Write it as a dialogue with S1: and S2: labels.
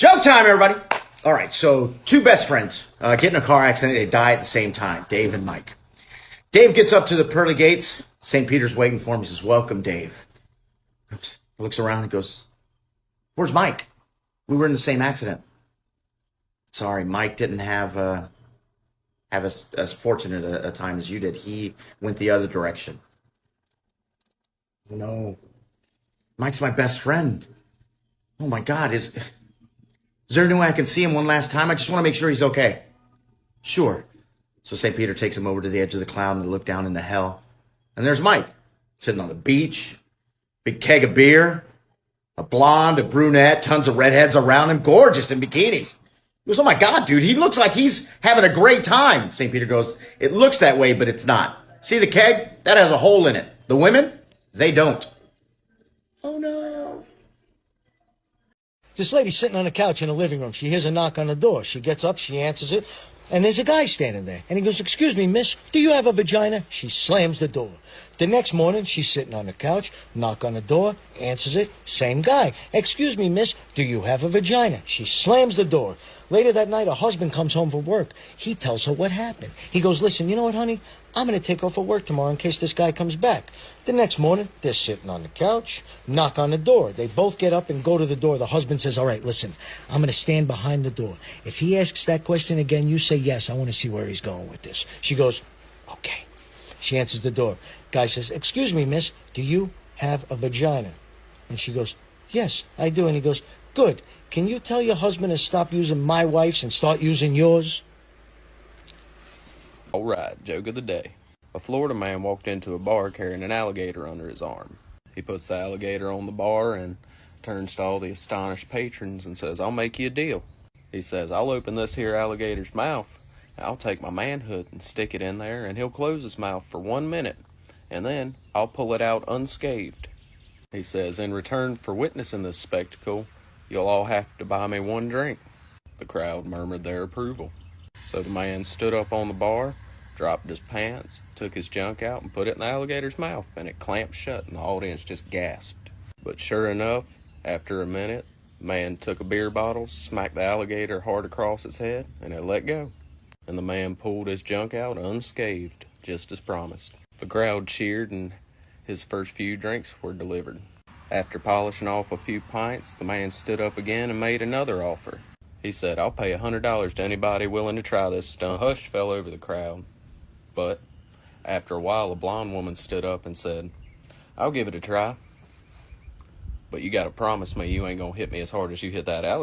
S1: Joke time, everybody. All right, so two best friends get in a car accident. They die at the same time, Dave and Mike. Dave gets up to the pearly gates. St. Peter's waiting for him. He says, "Welcome, Dave." Looks around and goes, "Where's Mike? We were in the same accident." "Sorry, Mike didn't have as fortunate a time as you did. He went the other direction." "Oh, no. Mike's my best friend. Oh my God, is there any way I can see him one last time? I just want to make sure he's okay." "Sure." So St. Peter takes him over to the edge of the cloud and they look down into hell. And there's Mike, sitting on the beach, big keg of beer, a blonde, a brunette, tons of redheads around him, gorgeous in bikinis. He goes, "Oh my God, dude, he looks like he's having a great time." St. Peter goes, "It looks that way, but it's not. See the keg? That has a hole in it. The women, they don't." "Oh no."
S2: This lady's sitting on the couch in the living room. She hears a knock on the door. She gets up, she answers it, and there's a guy standing there. And he goes, "Excuse me, miss, do you have a vagina?" She slams the door. The next morning, she's sitting on the couch, knock on the door, answers it, same guy. "Excuse me, miss, do you have a vagina?" She slams the door. Later that night, her husband comes home from work. He tells her what happened. He goes, "Listen, you know what, honey? I'm going to take off of work tomorrow in case this guy comes back." The next morning, they're sitting on the couch, knock on the door. They both get up and go to the door. The husband says, "All right, listen, I'm going to stand behind the door. If he asks that question again, you say yes. I want to see where he's going with this." She goes, "Okay." She answers the door. Guy says, "Excuse me, miss, do you have a vagina?" And she goes, "Yes, I do." And he goes, "Good. Can you tell your husband to stop using my wife's and start using yours?"
S3: All right, joke of the day. A Florida man walked into a bar carrying an alligator under his arm. He puts the alligator on the bar and turns to all the astonished patrons and says, "I'll make you a deal." He says, "I'll open this here alligator's mouth. I'll take my manhood and stick it in there, and he'll close his mouth for 1 minute, and then I'll pull it out unscathed." He says, "In return for witnessing this spectacle, you'll all have to buy me 1 drink." The crowd murmured their approval. So the man stood up on the bar, dropped his pants, took his junk out and put it in the alligator's mouth, and it clamped shut and the audience just gasped. But sure enough, after a minute, the man took a beer bottle, smacked the alligator hard across its head, and it let go. And the man pulled his junk out unscathed, just as promised. The crowd cheered and his first few drinks were delivered. After polishing off a few pints, the man stood up again and made another offer. He said, "I'll pay $100 to anybody willing to try this stunt." A hush fell over the crowd. But after a while, a blonde woman stood up and said, "I'll give it a try. But you gotta promise me you ain't gonna hit me as hard as you hit that alligator."